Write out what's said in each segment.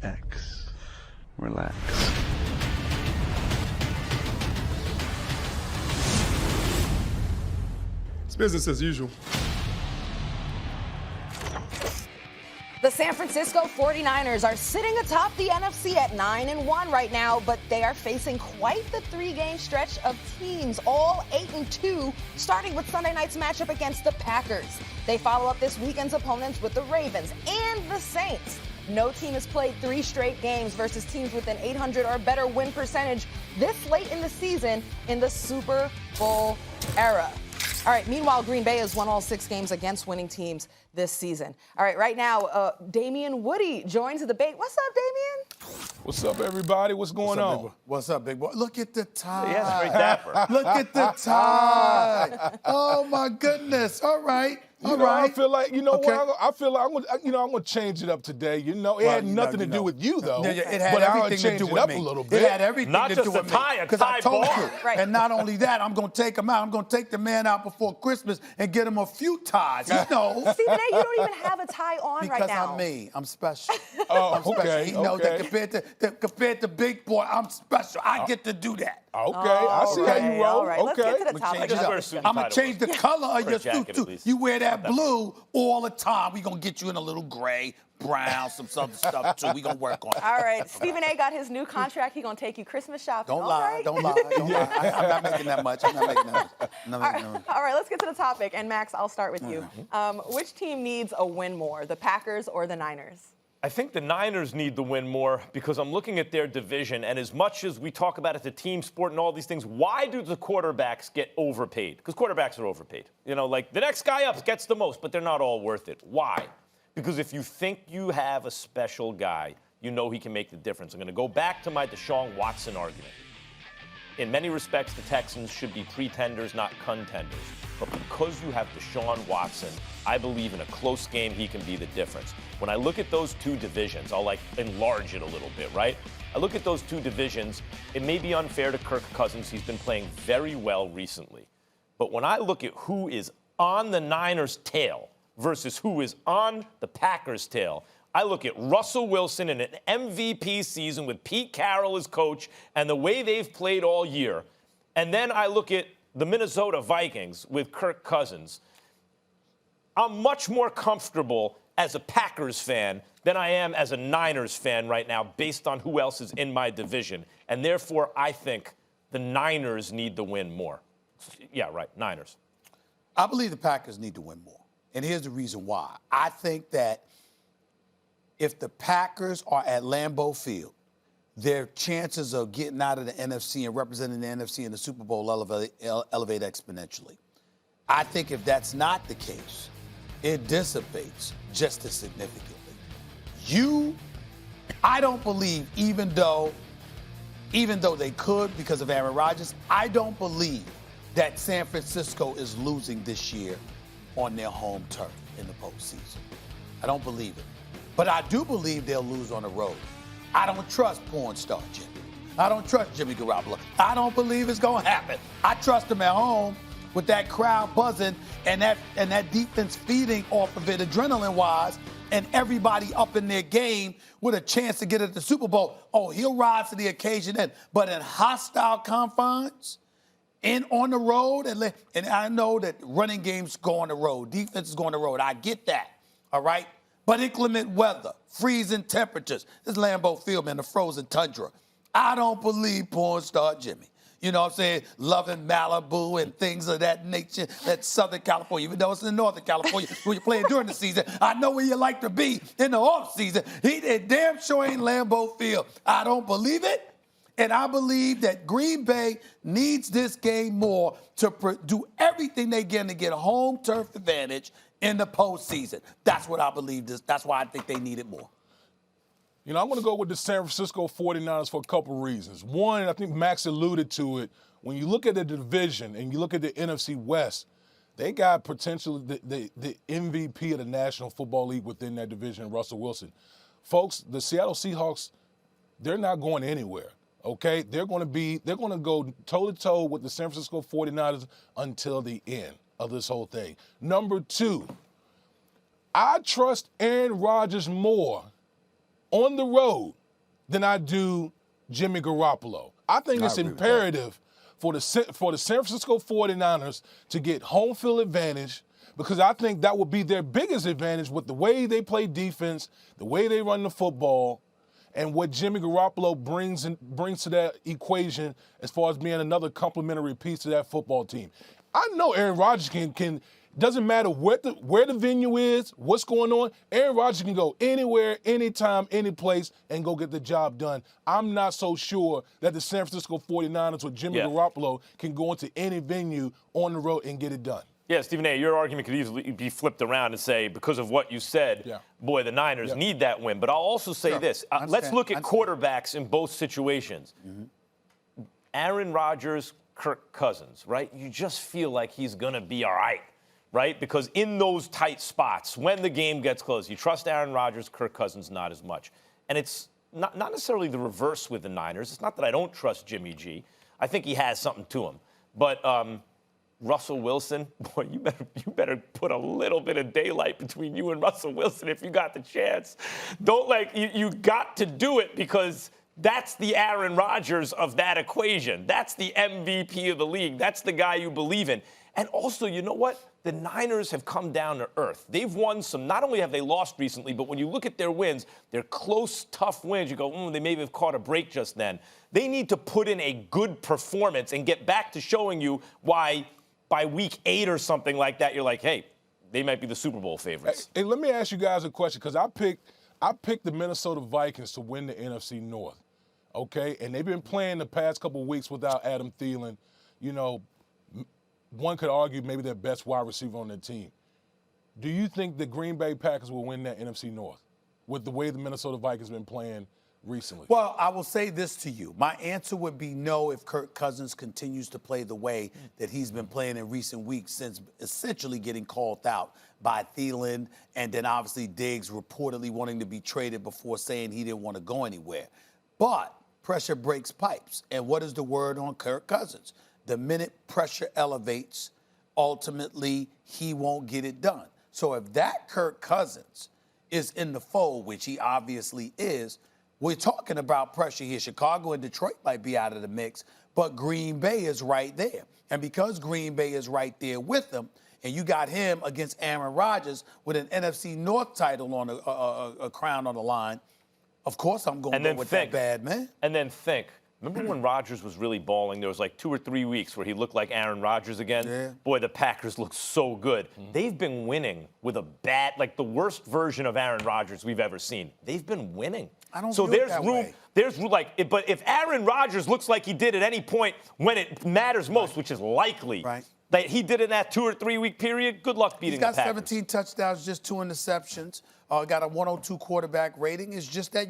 Relax. Relax. It's business as usual. The San Francisco 49ers are sitting atop the NFC at 9-1 right now, but they are facing quite the three-game stretch of teams, all 8-2, starting with Sunday night's matchup against the Packers. They follow up this weekend's opponents with the Ravens and the Saints. No team has played 3 straight games versus teams with an 800 or better win percentage this late in the season in the Super Bowl era. All right, meanwhile, Green Bay has won all 6 games against winning teams this season. All right, right now, Damien Woody joins the debate. What's up, Damien? What's up, everybody? What's going on? What's up, big boy? Look at the tie. Yeah, very dapper. Look at the tie. Oh, my goodness. All right. All right. I feel like, Okay. what? I feel like I'm going to change it up today. It had nothing to do with you, though. Yeah, it had but everything to do with me. A little bit. It had everything Not to just do a with tie, me. a Because I tie told ball. you. Right. And not only that, I'm going to take him out. I'm going to take the man out before Christmas and get him a few ties. You know. Stephen A., you don't even have a tie on Because right now. I'm me. I'm special. Oh, I'm special. okay. He knows that compared to Big Boy, I'm special. I get to do that. Okay, I see how you roll. All right, let's Okay. get to the topic. change it up. I'm going to change the color of For a your jacket, suit, at too. least. You wear that blue all the time. We're going to get you in a little gray, brown, some other stuff, too. We're going to work on it. All right, Stephen A. got his new contract. He's going to take you Christmas shopping. Don't All lie. right. Don't lie. Don't lie. I'm not making that much. I'm not making that much. No, All right, let's get to the topic. And, Max, I'll start with you. Which team needs a win more, the Packers or the Niners? I think the Niners need to win more because I'm looking at their division, and as much as we talk about it's a team sport and all these things, why do the quarterbacks get overpaid? Because quarterbacks are overpaid. Like the next guy up gets the most, but they're not all worth it. Why? Because if you think you have a special guy, you know he can make the difference. I'm going to go back to my Deshaun Watson argument. In many respects, the Texans should be pretenders, not contenders. But because you have Deshaun Watson, I believe in a close game he can be the difference. When I look at those 2 divisions, I'll enlarge it a little bit, right? I look at those 2 divisions, it may be unfair to Kirk Cousins. He's been playing very well recently. But when I look at who is on the Niners' tail versus who is on the Packers' tail, I look at Russell Wilson in an MVP season with Pete Carroll as coach and the way they've played all year. And then I look at the Minnesota Vikings with Kirk Cousins. I'm much more comfortable as a Packers fan than I am as a Niners fan right now based on who else is in my division. And therefore, I think the Niners need to win more. Yeah, right, Niners. I believe the Packers need to win more. And here's the reason why. I think that if the Packers are at Lambeau Field, their chances of getting out of the NFC and representing the NFC in the Super Bowl elevate exponentially. I think if that's not the case, it dissipates just as significantly. I don't believe, even though they could because of Aaron Rodgers, I don't believe that San Francisco is losing this year on their home turf in the postseason. I don't believe it. But I do believe they'll lose on the road. I don't trust porn star Jimmy. I don't trust Jimmy Garoppolo. I don't believe it's going to happen. I trust him at home with that crowd buzzing and that defense feeding off of it adrenaline-wise and everybody up in their game with a chance to get at the Super Bowl. Oh, he'll rise to the occasion then. But in hostile confines, and on the road, and I know that running games go on the road, defense is going on the road. I get that, all right? But inclement weather, freezing temperatures. This Lambeau Field, man, the frozen tundra. I don't believe porn star Jimmy. You know what I'm saying? Loving Malibu and things of that nature. That's Southern California, even though it's in Northern California where you're playing during the season. I know where you like to be in the off season. He damn sure ain't Lambeau Field. I don't believe it. And I believe that Green Bay needs this game more to do everything they can to get a home turf advantage in the postseason. That's what I believe. That's why I think they need it more. I'm going to go with the San Francisco 49ers for a couple reasons. One, I think Max alluded to it. When you look at the division and you look at the NFC West, they got potentially the MVP of the National Football League within that division, Russell Wilson. Folks, the Seattle Seahawks, they're not going anywhere. Okay? They're going to go toe-to-toe with the San Francisco 49ers until the end of this whole thing. Number 2, I trust Aaron Rodgers more on the road than I do Jimmy Garoppolo. I think it's imperative for the San Francisco 49ers to get home field advantage, because I think that would be their biggest advantage with the way they play defense, the way they run the football, and what Jimmy Garoppolo brings to that equation as far as being another complementary piece to that football team. I know Aaron Rodgers can doesn't matter where the venue is, what's going on, Aaron Rodgers can go anywhere, anytime, any place, and go get the job done. I'm not so sure that the San Francisco 49ers with Jimmy Garoppolo can go into any venue on the road and get it done. Yeah, Stephen A., your argument could easily be flipped around and say, because of what you said, boy, the Niners need that win. But I'll also say this. Let's look at quarterbacks in both situations. Aaron Rodgers, Kirk Cousins, right? You just feel like he's going to be all right, right? Because in those tight spots, when the game gets close, you trust Aaron Rodgers, Kirk Cousins not as much. And it's not necessarily the reverse with the Niners. It's not that I don't trust Jimmy G. I think he has something to him. But Russell Wilson, boy, you better put a little bit of daylight between you and Russell Wilson if you got the chance. Don't you got to do it, because that's the Aaron Rodgers of that equation. That's the MVP of the league. That's the guy you believe in. And also, you know what? The Niners have come down to earth. They've won some. Not only have they lost recently, but when you look at their wins, they're close, tough wins. You go, they maybe have caught a break just then. They need to put in a good performance and get back to showing you why by week 8 or something like that, you're like, hey, they might be the Super Bowl favorites. Hey, let me ask you guys a question, because I picked the Minnesota Vikings to win the NFC North, okay? And they've been playing the past couple of weeks without Adam Thielen. You know, one could argue maybe their best wide receiver on their team. Do you think the Green Bay Packers will win that NFC North with the way the Minnesota Vikings have been playing recently? Well, I will say this to you. My answer would be no if Kirk Cousins continues to play the way that he's been playing in recent weeks, since essentially getting called out by Thielen, and then obviously Diggs reportedly wanting to be traded before saying he didn't want to go anywhere. But pressure breaks pipes. And what is the word on Kirk Cousins? The minute pressure elevates, ultimately he won't get it done. So if that Kirk Cousins is in the fold, which he obviously is, we're talking about pressure here. Chicago and Detroit might be out of the mix, but Green Bay is right there. And because Green Bay is right there with them, and you got him against Aaron Rodgers with an NFC North title on a crown on the line, of course I'm going to go with that bad man. And then think. Remember when Rodgers was really balling? There was like 2 or 3 weeks where he looked like Aaron Rodgers again. Yeah. Boy, the Packers look so good. They've been winning with a bad, like the worst version of Aaron Rodgers we've ever seen. They've been winning. I don't so feel there's that room. way. There's like, but if Aaron Rodgers looks like he did at any point when it matters most, which is likely, that he did in that 2 or 3 week period, good luck beating the Packers. He's got 17 touchdowns, just 2 interceptions. Got a 102 quarterback rating. It's just that,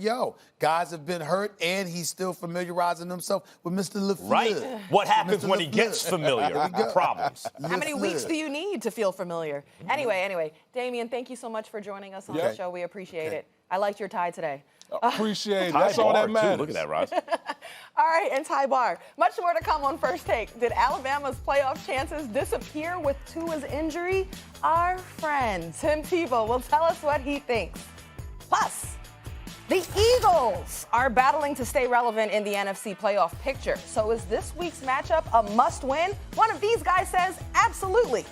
guys have been hurt, and he's still familiarizing himself with Mr. LaFleur. Right. What happens when he gets familiar? Problems. How many weeks do you need to feel familiar? Anyway, Damien, thank you so much for joining us on the show. We appreciate it. I liked your tie today. Appreciate it. That's all that matters. Look at that, Roz. All right, and Ty Bar. Much more to come on First Take. Did Alabama's playoff chances disappear with Tua's injury? Our friend Tim Tebow will tell us what he thinks. Plus, the Eagles are battling to stay relevant in the NFC playoff picture. So is this week's matchup a must-win? One of these guys says absolutely.